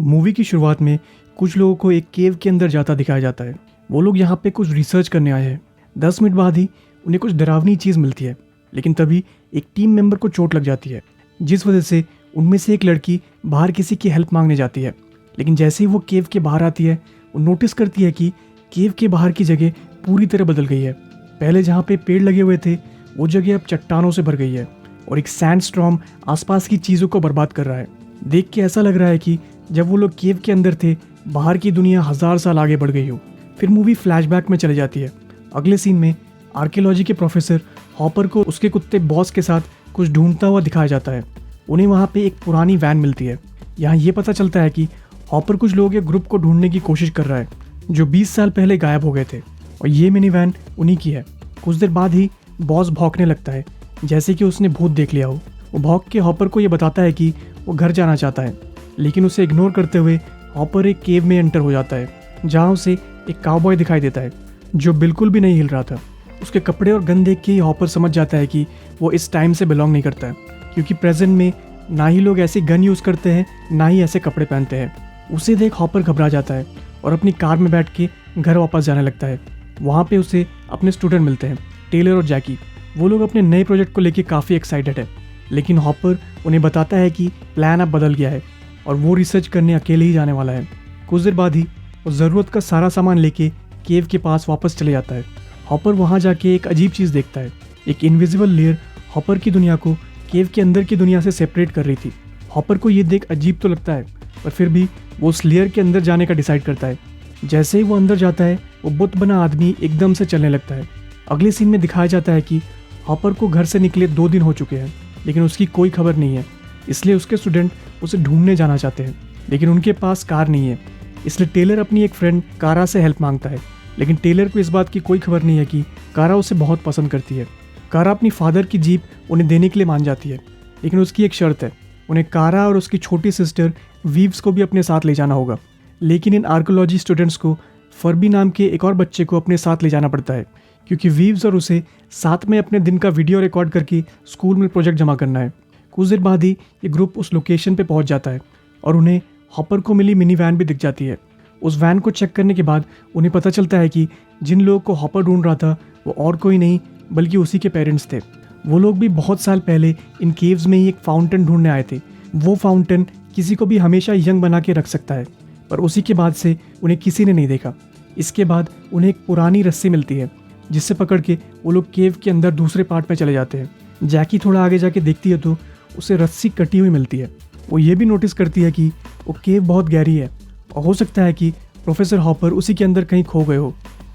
Movie की शुरुआत में कुछ लोगों को एक केव के अंदर जाता दिखाया जाता है। वो लोग यहाँ पे कुछ रिसर्च करने आए हैं। 10 मिनट बाद ही उन्हें कुछ डरावनी चीज़ मिलती है, लेकिन तभी एक टीम मेंबर को चोट लग जाती है, जिस वजह से उनमें से एक लड़की बाहर किसी की हेल्प मांगने जाती है। लेकिन जैसे ही वो केव के बाहर आती है, वो नोटिस करती है कि केव के बाहर की जगह पूरी तरह बदल गई है। पहले जहाँ पे पेड़ लगे हुए थे, वो जगह अब चट्टानों से भर गई है और एक सैंड स्टॉर्म आसपास की चीज़ों को बर्बाद कर रहा है। देख के ऐसा लग रहा है कि जब वो लोग केव के अंदर थे, बाहर की दुनिया 1000 साल आगे बढ़ गई हो। फिर मूवी फ्लैशबैक में चली जाती है। अगले सीन में आर्कियोलॉजी के प्रोफेसर हॉपर को उसके कुत्ते बॉस के साथ कुछ ढूंढता हुआ दिखाया जाता है। उन्हें वहाँ पे एक पुरानी वैन मिलती है। यहाँ ये पता चलता है कि हॉपर कुछ लोगों के ग्रुप को ढूंढने की कोशिश कर रहा है जो 20 साल पहले गायब हो गए थे, और ये मिनी वैन उन्हीं की है। कुछ देर बाद ही बॉस भौंकने लगता है, जैसे कि उसने भूत देख लिया हो। वो भौंक के हॉपर को ये बताता है कि वो घर जाना चाहता है, लेकिन उसे इग्नोर करते हुए हॉपर एक केव में एंटर हो जाता है, जहाँ उसे एक काउबॉय दिखाई देता है जो बिल्कुल भी नहीं हिल रहा था। उसके कपड़े और गन देख के ही हॉपर समझ जाता है कि वो इस टाइम से बिलोंग नहीं करता है, क्योंकि प्रेजेंट में ना ही लोग ऐसी गन यूज़ करते हैं, ना ही ऐसे कपड़े पहनते हैं। उसे देख हॉपर घबरा जाता है और अपनी कार में बैठ के घर वापस जाने लगता है। वहाँ पे उसे अपने स्टूडेंट मिलते हैं, टेलर और जैकी। वो लोग अपने नए प्रोजेक्ट को लेके काफ़ी एक्साइटेड है, लेकिन हॉपर उन्हें बताता है कि प्लान अब बदल गया है और वो रिसर्च करने अकेले ही जाने वाला है। कुछ देर बाद ही वो ज़रूरत का सारा सामान लेके केव के पास वापस चले जाता है। हॉपर वहाँ जाके एक अजीब चीज़ देखता है। एक इनविजिबल लेयर हॉपर की दुनिया को केव के अंदर की दुनिया से सेपरेट कर रही थी। हॉपर को ये देख अजीब तो लगता है, पर फिर भी वो उस लेयर के अंदर जाने का डिसाइड करता है। जैसे ही वो अंदर जाता है, वो बुत बना आदमी एकदम से चलने लगता है। अगले सीन में दिखाया जाता है कि हॉपर को घर से निकले 2 दिन हो चुके हैं, लेकिन उसकी कोई खबर नहीं है। इसलिए उसके स्टूडेंट उसे ढूंढने जाना चाहते हैं, लेकिन उनके पास कार नहीं है। इसलिए टेलर अपनी एक फ्रेंड कारा से हेल्प मांगता है, लेकिन टेलर को इस बात की कोई खबर नहीं है कि कारा उसे बहुत पसंद करती है। कारा अपनी फादर की जीप उन्हें देने के लिए मान जाती है, लेकिन उसकी एक शर्त है, उन्हें कारा और उसकी छोटी सिस्टर वीव्स को भी अपने साथ ले जाना होगा। लेकिन इन आर्कियोलॉजी स्टूडेंट्स को फर्बी नाम के एक और बच्चे को अपने साथ ले जाना पड़ता है, क्योंकि वीव्स और उसे साथ में अपने दिन का वीडियो रिकॉर्ड करके स्कूल में प्रोजेक्ट जमा करना है। कुछ देर बाद ही ये ग्रुप उस लोकेशन पे पहुंच जाता है और उन्हें हॉपर को मिली मिनी वैन भी दिख जाती है। उस वैन को चेक करने के बाद उन्हें पता चलता है कि जिन लोगों को हॉपर ढूंढ रहा था वो और कोई नहीं बल्कि उसी के पेरेंट्स थे। वो लोग भी बहुत साल पहले इन केव्स में ही एक फाउंटेन ढूंढने आए थे। वो फाउंटेन किसी को भी हमेशा यंग बना के रख सकता है, पर उसी के बाद से उन्हें किसी ने नहीं देखा। इसके बाद उन्हें एक पुरानी रस्सी मिलती है, जिससे पकड़ के वो लोग केव के अंदर दूसरे पार्ट में चले जाते हैं। जैकी थोड़ा आगे जाके देखती है तो उसे रस्सी कटी हुई मिलती है। वो ये भी नोटिस करती है कि वो केव बहुत गहरी है और हो सकता है कि प्रोफेसर हॉपर उसी के अंदर कहीं खो गए हो।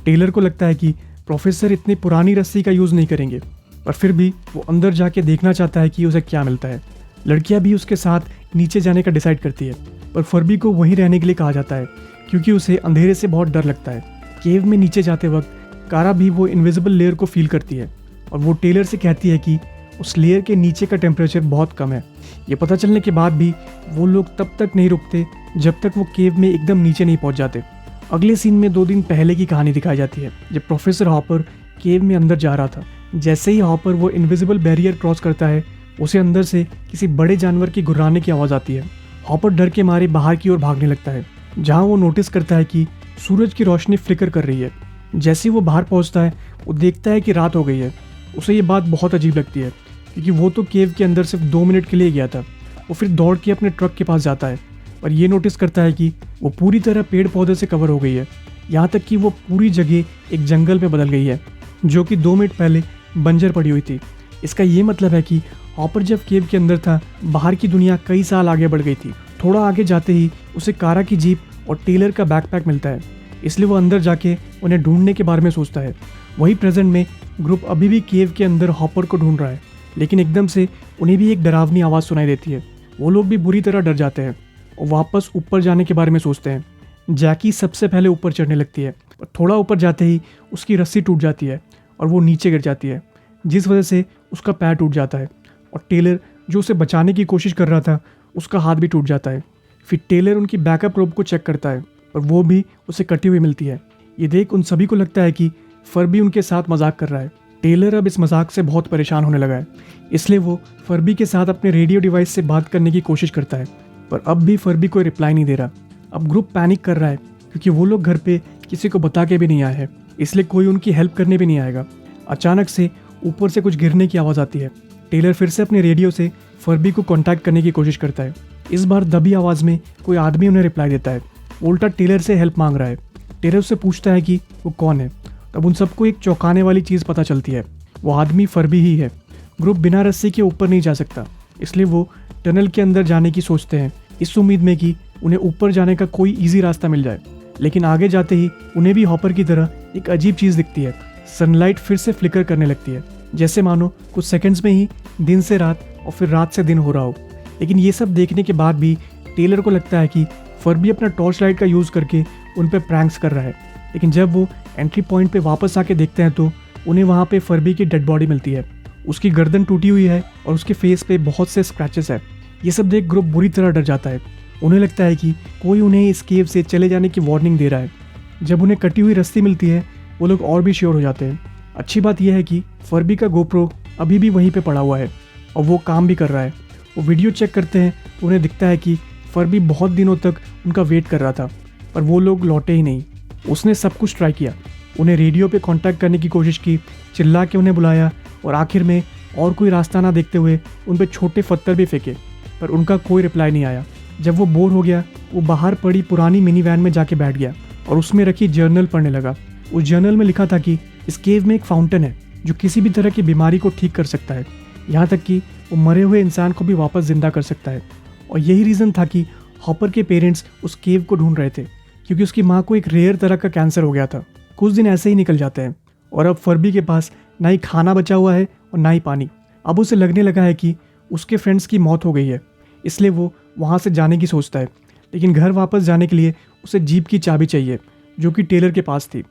टेलर को लगता है कि प्रोफेसर इतनी पुरानी रस्सी का यूज़ नहीं करेंगे, पर फिर भी वो अंदर जाके देखना चाहता है कि उसे क्या मिलता है। लड़कियां भी उसके साथ नीचे जाने का डिसाइड करती है, पर फर्बी को वहीं रहने के लिए कहा जाता है, क्योंकि उसे अंधेरे से बहुत डर लगता है। केव में नीचे जाते वक्त कारा भी वो इनविजिबल लेयर को फील करती है और वो टेलर से कहती है कि उस लेयर के नीचे का टेम्परेचर बहुत कम है। ये पता चलने के बाद भी वो लोग तब तक नहीं रुकते जब तक वो केव में एकदम नीचे नहीं पहुंच जाते। अगले सीन में 2 दिन पहले की कहानी दिखाई जाती है, जब प्रोफेसर हॉपर केव में अंदर जा रहा था। जैसे ही हॉपर वो इनविजिबल बैरियर क्रॉस करता है, उसे अंदर से किसी बड़े जानवर की गुर्राने की आवाज़ आती है। हॉपर डर के मारे बाहर की ओर भागने लगता है, जहाँ वो नोटिस करता है कि सूरज की रोशनी फ्लिकर कर रही है। जैसे ही वो बाहर पहुँचता है, वो देखता है कि रात हो गई है। उसे ये बात बहुत अजीब लगती है, क्योंकि वो तो केव के अंदर सिर्फ 2 मिनट के लिए गया था। वो फिर दौड़ के अपने ट्रक के पास जाता है और ये नोटिस करता है कि वो पूरी तरह पेड़ पौधे से कवर हो गई है, यहाँ तक कि वो पूरी जगह एक जंगल में बदल गई है, जो कि 2 मिनट पहले बंजर पड़ी हुई थी। इसका ये मतलब है कि हॉपर जब केव के अंदर था, बाहर की दुनिया कई साल आगे बढ़ गई थी। थोड़ा आगे जाते ही उसे कारा की जीप और टेलर का बैकपैक मिलता है, इसलिए वो अंदर जाके उन्हें ढूंढने के बारे में सोचता है। वही प्रेजेंट में ग्रुप अभी भी केव के अंदर हॉपर को ढूंढ रहा है, लेकिन एकदम से उन्हें भी एक डरावनी आवाज़ सुनाई देती है। वो लोग भी बुरी तरह डर जाते हैं और वापस ऊपर जाने के बारे में सोचते हैं। जैकी सबसे पहले ऊपर चढ़ने लगती है, और थोड़ा ऊपर जाते ही उसकी रस्सी टूट जाती है और वो नीचे गिर जाती है, जिस वजह से उसका पैर टूट जाता है। और टेलर जो उसे बचाने की कोशिश कर रहा था, उसका हाथ भी टूट जाता है। फिर टेलर उनकी बैकअप रोप को चेक करता है और वो भी उसे कटी हुई मिलती है। ये देख उन सभी को लगता है कि फर्बी उनके साथ मजाक कर रहा है। टेलर अब इस मजाक से बहुत परेशान होने लगा है, इसलिए वो फर्बी के साथ अपने रेडियो डिवाइस से बात करने की कोशिश करता है, पर अब भी फर्बी कोई रिप्लाई नहीं दे रहा। अब ग्रुप पैनिक कर रहा है क्योंकि वो लोग घर पे किसी को बता के भी नहीं आए हैं, इसलिए कोई उनकी हेल्प करने भी नहीं आएगा। अचानक से ऊपर से कुछ गिरने की आवाज़ आती है। टेलर फिर से अपने रेडियो से फर्बी को कांटेक्ट करने की कोशिश करता है। इस बार दबी आवाज़ में कोई आदमी उन्हें रिप्लाई देता है। उल्टा टेलर से हेल्प मांग रहा है। टेलर उससे पूछता है कि वो कौन है। तब उन सबको एक चौंकाने वाली चीज़ पता चलती है, वो आदमी फर्बी ही है। ग्रुप बिना रस्सी के ऊपर नहीं जा सकता, इसलिए वो टनल के अंदर जाने की सोचते हैं, इस उम्मीद में कि उन्हें ऊपर जाने का कोई ईजी रास्ता मिल जाए। लेकिन आगे जाते ही उन्हें भी हॉपर की तरह एक अजीब चीज़ दिखती है। सनलाइट फिर से फ्लिकर करने लगती है, जैसे मानो कुछ सेकंड्स में ही दिन से रात और फिर रात से दिन हो रहा हो। लेकिन ये सब देखने के बाद भी टेलर को लगता है कि फर्बी अपना टॉर्च लाइट का यूज़ करके उन पर प्रैंक्स कर रहा है। लेकिन जब वो एंट्री पॉइंट पे वापस आके देखते हैं तो उन्हें वहाँ पे फर्बी की डेड बॉडी मिलती है। उसकी गर्दन टूटी हुई है और उसके फेस पे बहुत से स्क्रैचेस है। ये सब देख ग्रुप बुरी तरह डर जाता है। उन्हें लगता है कि कोई उन्हें इस केव से चले जाने की वार्निंग दे रहा है। जब उन्हें कटी हुई रस्सी मिलती है वो लोग और भी श्योर हो जाते हैं। अच्छी बात यह है कि फर्बी का गोप्रो अभी भी वहीं पे पड़ा हुआ है और वो काम भी कर रहा है। वो वीडियो चेक करते हैं तो उन्हें दिखता है कि फर्बी बहुत दिनों तक उनका वेट कर रहा था, पर वो लोग लौटे ही नहीं। उसने सब कुछ ट्राई किया, उन्हें रेडियो पे कांटेक्ट करने की कोशिश की, चिल्ला के उन्हें बुलाया और आखिर में और कोई रास्ता ना देखते हुए उन पे छोटे पत्थर भी फेंके, पर उनका कोई रिप्लाई नहीं आया। जब वो बोर हो गया, वो बाहर पड़ी पुरानी मिनी वैन में जाके बैठ गया और उसमें रखी जर्नल पढ़ने लगा। उस जर्नल में लिखा था कि इस केव में एक फाउंटेन है जो किसी भी तरह की बीमारी को ठीक कर सकता है, यहाँ तक कि वो मरे हुए इंसान को भी वापस जिंदा कर सकता है। और यही रीज़न था कि हॉपर के पेरेंट्स उस केव को ढूंढ रहे थे, क्योंकि उसकी माँ को एक रेयर तरह का कैंसर हो गया था। कुछ दिन ऐसे ही निकल जाते हैं और अब फर्बी के पास ना ही खाना बचा हुआ है और ना ही पानी। अब उसे लगने लगा है कि उसके फ्रेंड्स की मौत हो गई है, इसलिए वो वहाँ से जाने की सोचता है। लेकिन घर वापस जाने के लिए उसे जीप की चाबी चाहिए, जो कि टेलर के पास थी।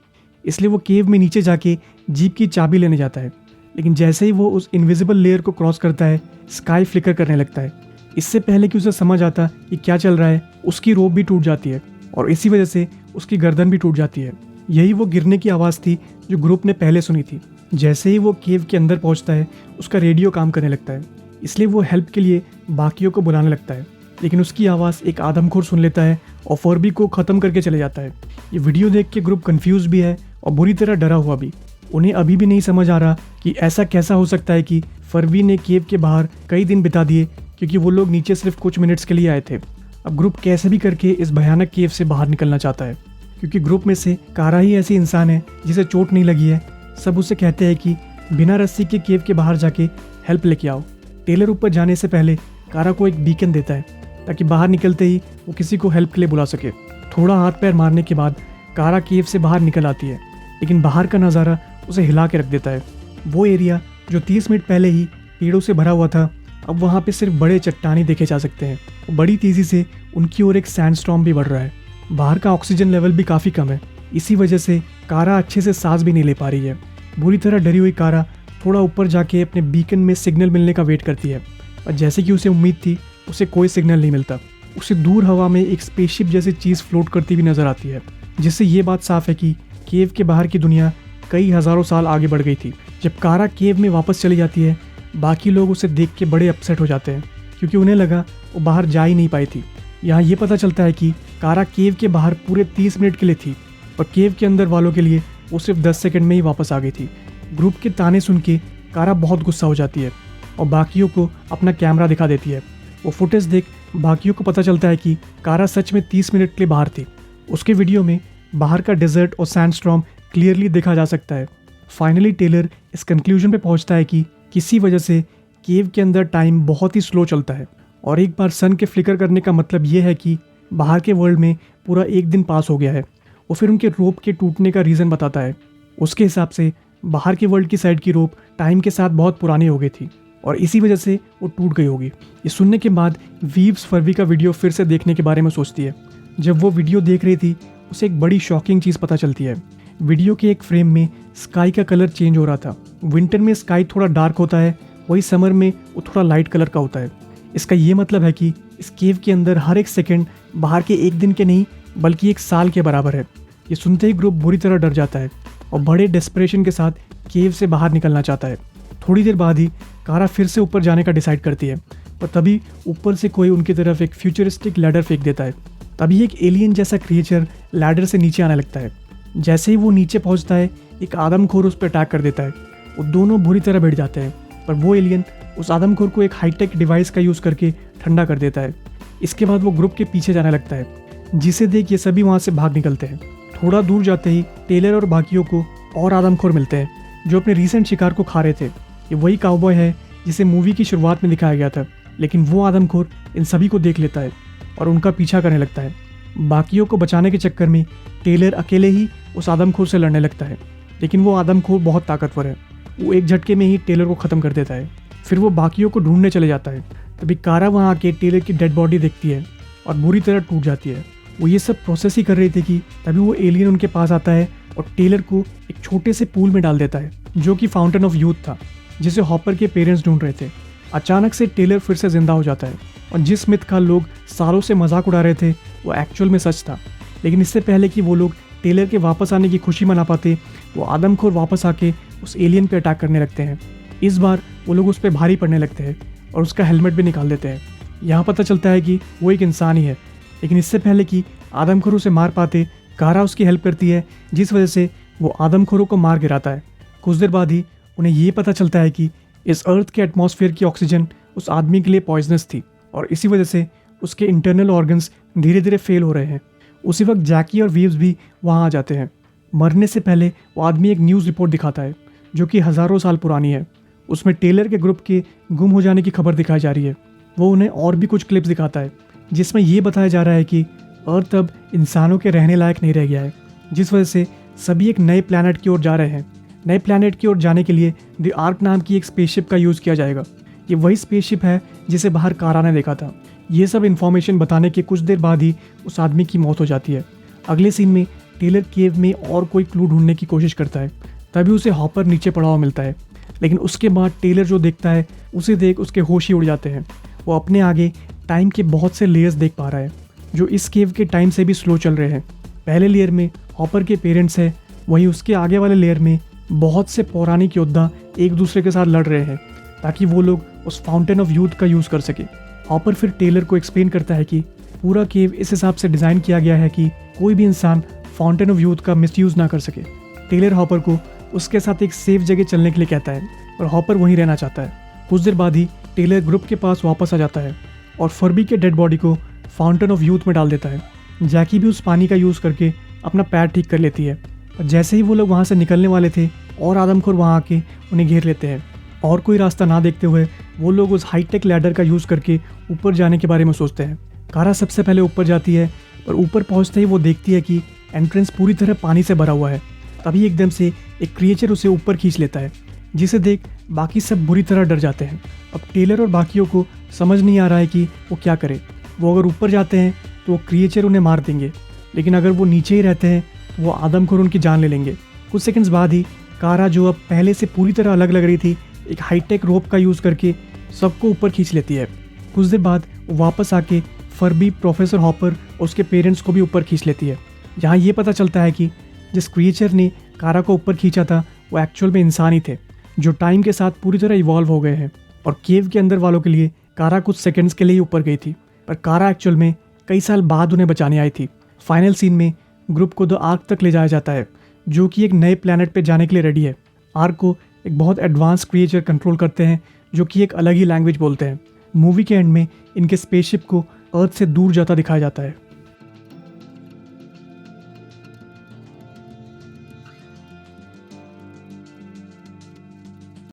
इसलिए वो केव में नीचे जाके जीप की चाबी लेने जाता है। लेकिन जैसे ही वो उस इनविजिबल लेयर को क्रॉस करता है, स्काई फ्लिकर करने लगता है। इससे पहले कि उसे समझ आता कि क्या चल रहा है, उसकी रोप भी टूट जाती है और इसी वजह से उसकी गर्दन भी टूट जाती है। यही वो गिरने की आवाज़ थी जो ग्रुप ने पहले सुनी थी। जैसे ही वो केव के अंदर पहुंचता है, उसका रेडियो काम करने लगता है, इसलिए वो हेल्प के लिए बाकियों को बुलाने लगता है। लेकिन उसकी आवाज़ एक आदमखोर सुन लेता है और फर्बी को ख़त्म करके चले जाता है। ये वीडियो देख के ग्रुप कंफ्यूज भी है और बुरी तरह डरा हुआ भी। उन्हें अभी भी नहीं समझ आ रहा कि ऐसा कैसा हो सकता है कि फर्बी ने केव के बाहर कई दिन बिता दिए, क्योंकि वो लोग नीचे सिर्फ कुछ मिनट्स के लिए आए थे। अब ग्रुप कैसे भी करके इस भयानक केव से बाहर निकलना चाहता है, क्योंकि ग्रुप में से कारा ही ऐसी इंसान है जिसे चोट नहीं लगी है। सब उसे कहते हैं कि बिना रस्सी के केव के बाहर जाके हेल्प लेके आओ। टेलर ऊपर जाने से पहले कारा को एक बीकन देता है ताकि बाहर निकलते ही वो किसी को हेल्प के लिए बुला सके। थोड़ा हाथ पैर मारने के बाद कारा केव से बाहर निकल आती है, लेकिन बाहर का नज़ारा उसे हिला के रख देता है। वो एरिया जो 30 मिनट पहले ही पेड़ों से भरा हुआ था, अब वहाँ पे सिर्फ बड़े चट्टानी देखे जा सकते हैं। बड़ी तेज़ी से उनकी ओर एक सैंडस्टॉर्म भी बढ़ रहा है। बाहर का ऑक्सीजन लेवल भी काफ़ी कम है, इसी वजह से कारा अच्छे से सांस भी नहीं ले पा रही है। बुरी तरह डरी हुई कारा थोड़ा ऊपर जाके अपने बीकन में सिग्नल मिलने का वेट करती है, और जैसे कि उसे उम्मीद थी, उसे कोई सिग्नल नहीं मिलता। उसे दूर हवा में एक स्पेसशिप जैसी चीज़ फ्लोट करती हुई नजर आती है, जिससे ये बात साफ है कि केव के बाहर की दुनिया कई हज़ारों साल आगे बढ़ गई थी। जब कारा केव में वापस चली जाती है, बाकी लोग उसे देख के बड़े अपसेट हो जाते हैं, क्योंकि उन्हें लगा वो बाहर जा ही नहीं पाई थी। यहाँ ये पता चलता है कि कारा केव के बाहर पूरे 30 मिनट के लिए थी, पर केव के अंदर वालों के लिए वो सिर्फ 10 सेकंड में ही वापस आ गई थी। ग्रुप के ताने सुन के कारा बहुत गुस्सा हो जाती है और बाकियों को अपना कैमरा दिखा देती है। वो फुटेज देख बाकियों को पता चलता है कि कारा सच में 30 मिनट के लिए बाहर थी। उसके वीडियो में बाहर का डेजर्ट और सैंडस्टॉर्म क्लियरली देखा जा सकता है। फाइनली टेलर इस कंक्लूजन पे पहुंचता है कि किसी वजह से केव के अंदर टाइम बहुत ही स्लो चलता है, और एक बार सन के फ्लिकर करने का मतलब ये है कि बाहर के वर्ल्ड में पूरा एक दिन पास हो गया है। वो फिर उनके रोप के टूटने का रीज़न बताता है। उसके हिसाब से बाहर के वर्ल्ड की साइड की रोप टाइम के साथ बहुत पुरानी हो गई थी और इसी वजह से वो टूट गई होगी। ये सुनने के बाद वीव्स फर्बी का वीडियो फिर से देखने के बारे में सोचती है। जब वो वीडियो देख रही थी, उसे एक बड़ी शॉकिंग चीज़ पता चलती है। वीडियो के एक फ्रेम में स्काई का कलर चेंज हो रहा था। विंटर में स्काई थोड़ा डार्क होता है, वही समर में वो थोड़ा लाइट कलर का होता है। इसका ये मतलब है कि इस केव के अंदर हर एक सेकंड बाहर के एक दिन के नहीं बल्कि एक साल के बराबर है। ये सुनते ही ग्रुप बुरी तरह डर जाता है और बड़े डेस्परेशन के साथ केव से बाहर निकलना चाहता है। थोड़ी देर बाद ही कारा फिर से ऊपर जाने का डिसाइड करती है, और तभी ऊपर से कोई उनकी तरफ एक फ्यूचरिस्टिक लैडर फेंक देता है। तभी एक एलियन जैसा क्रिएचर लैडर से नीचे आने लगता है। जैसे ही वो नीचे पहुंचता है, एक आदमखोर उस पर अटैक कर देता है। वो दोनों बुरी तरह भिड़ जाते हैं, पर वो एलियन उस आदमखोर को एक हाईटेक डिवाइस का यूज़ करके ठंडा कर देता है। इसके बाद वो ग्रुप के पीछे जाने लगता है, जिसे देख ये सभी वहाँ से भाग निकलते हैं। थोड़ा दूर जाते ही टेलर और बाकियों को और आदमखोर मिलते हैं, जो अपने रीसेंट शिकार को खा रहे थे। ये वही काउबॉय है जिसे मूवी की शुरुआत में दिखाया गया था, लेकिन वो आदमखोर इन सभी को देख लेता है और उनका पीछा करने लगता है। बाकियों को बचाने के चक्कर में टेलर अकेले ही उस आदमखोर से लड़ने लगता है, लेकिन वो आदमखोर बहुत ताकतवर है। वो एक झटके में ही टेलर को ख़त्म कर देता है। फिर वो बाकियों को ढूंढने चले जाता है। तभी कारा वहाँ आके टेलर की डेड बॉडी देखती है और बुरी तरह टूट जाती है। वो ये सब प्रोसेस ही कर रही थी कि तभी वो एलियन उनके पास आता है और टेलर को एक छोटे से पूल में डाल देता है, जो कि फाउंटेन ऑफ यूथ था, जिसे हॉपर के पेरेंट्स ढूंढ रहे थे। अचानक से टेलर फिर से जिंदा हो जाता है और जिस मिथ का लोग सालों से मजाक उड़ा रहे थे वो एक्चुअल में सच था। लेकिन इससे पहले कि वो लोग टेलर के वापस आने की खुशी मना पाते, वो आदमखोर वापस आके उस एलियन पे अटैक करने लगते हैं। इस बार वो लोग उस पर भारी पड़ने लगते हैं और उसका हेलमेट भी निकाल देते हैं। यहाँ पता चलता है कि वो एक इंसान ही है, लेकिन इससे पहले कि आदमखोरों से मार पाते, कारा उसकी हेल्प करती है, जिस वजह से वो आदमखोरों को मार गिराता है। कुछ देर बाद ही उन्हें ये पता चलता है कि इस अर्थ के एटमॉस्फेयर की ऑक्सीजन उस आदमी के लिए पॉइजनस थी और इसी वजह से उसके इंटरनल ऑर्गन्स धीरे धीरे फेल हो रहे हैं। उसी वक्त जैकी और वीव्स भी वहाँ आ जाते हैं। मरने से पहले वो आदमी एक न्यूज़ रिपोर्ट दिखाता है, जो कि हज़ारों साल पुरानी है। उसमें टेलर के ग्रुप के गुम हो जाने की खबर दिखाई जा रही है। वो उन्हें और भी कुछ क्लिप्स दिखाता है, जिसमें ये बताया जा रहा है कि अर्थ अब इंसानों के रहने लायक नहीं रह गया है, जिस वजह से सभी एक नए प्लैनेट की ओर जा रहे हैं। नए प्लैनेट की ओर जाने के लिए द आर्क नाम की एक स्पेसशिप का यूज़ किया जाएगा। ये वही स्पेसशिप है जिसे बाहर कारा ने देखा था। ये सब इन्फॉर्मेशन बताने के कुछ देर बाद ही उस आदमी की मौत हो जाती है। अगले सीन में टेलर केव में और कोई क्लू ढूंढने की कोशिश करता है, तभी उसे हॉपर नीचे पड़ा हुआ मिलता है। लेकिन उसके बाद टेलर जो देखता है, उसे देख उसके होश ही उड़ जाते हैं। वो अपने आगे टाइम के बहुत से लेयर्स देख पा रहा है, जो इस केव के टाइम से भी स्लो चल रहे हैं। पहले लेयर में हॉपर के पेरेंट्स हैं, वहीं उसके आगे वाले लेयर में बहुत से पौराणिक योद्धा एक दूसरे के साथ लड़ रहे हैं, ताकि वो लोग उस फाउंटेन ऑफ यूथ का यूज़ कर सके। हॉपर फिर टेलर को एक्सप्लेन करता है कि पूरा केव इस हिसाब से डिज़ाइन किया गया है कि कोई भी इंसान फाउंटेन ऑफ यूथ का मिसयूज़ ना कर सके। टेलर हॉपर को उसके साथ एक सेफ जगह चलने के लिए कहता है और हॉपर वहीं रहना चाहता है। कुछ देर बाद ही टेलर ग्रुप के पास वापस आ जाता है और फर्बी के डेड बॉडी को फाउंटेन ऑफ यूथ में डाल देता है। जैकी भी उस पानी का यूज़ करके अपना पैर ठीक कर लेती है और जैसे ही वो लोग वहाँ से निकलने वाले थे और आदमखोर वहाँ आके उन्हें घेर लेते हैं। और कोई रास्ता ना देखते हुए वो लोग उस हाईटेक लैडर का यूज़ करके ऊपर जाने के बारे में सोचते हैं। कारा सबसे पहले ऊपर जाती है और ऊपर पहुँचते ही वो देखती है कि एंट्रेंस पूरी तरह पानी से भरा हुआ है। तभी एकदम से एक क्रिएचर उसे ऊपर खींच लेता है, जिसे देख बाकी सब बुरी तरह डर जाते हैं। अब टेलर और बाकियों को समझ नहीं आ रहा है कि वो क्या करे। वो अगर ऊपर जाते हैं तो वो क्रिएचर उन्हें मार देंगे, लेकिन अगर वो नीचे ही रहते हैं तो वो आदमखोर उनकी जान ले लेंगे। कुछ सेकंड्स बाद ही कारा, जो अब पहले से पूरी तरह अलग लग रही थी, एक हाईटेक रोप का यूज़ करके सबको ऊपर खींच लेती है। कुछ देर बाद वो वापस आके फर्बी, प्रोफेसर हॉपर और उसके पेरेंट्स को भी ऊपर खींच लेती है। यहाँ ये पता चलता है कि जिस क्रिएचर ने कारा को ऊपर खींचा था वो एक्चुअल में इंसान ही थे, जो टाइम के साथ पूरी तरह इवॉल्व हो गए हैं। और केव के अंदर वालों के लिए कारा कुछ सेकंड्स के लिए ही ऊपर गई थी, पर कारा एक्चुअल में कई साल बाद उन्हें बचाने आई थी। फाइनल सीन में ग्रुप को द आर्क तक ले जाया जाता है, जो कि एक नए प्लैनेट पे जाने के लिए रेडी है। आर्क को एक बहुत एडवांस क्रिएचर कंट्रोल करते हैं, जो कि एक अलग ही लैंग्वेज बोलते हैं। मूवी के एंड में इनके स्पेसशिप को अर्थ से दूर जाता दिखाया जाता है।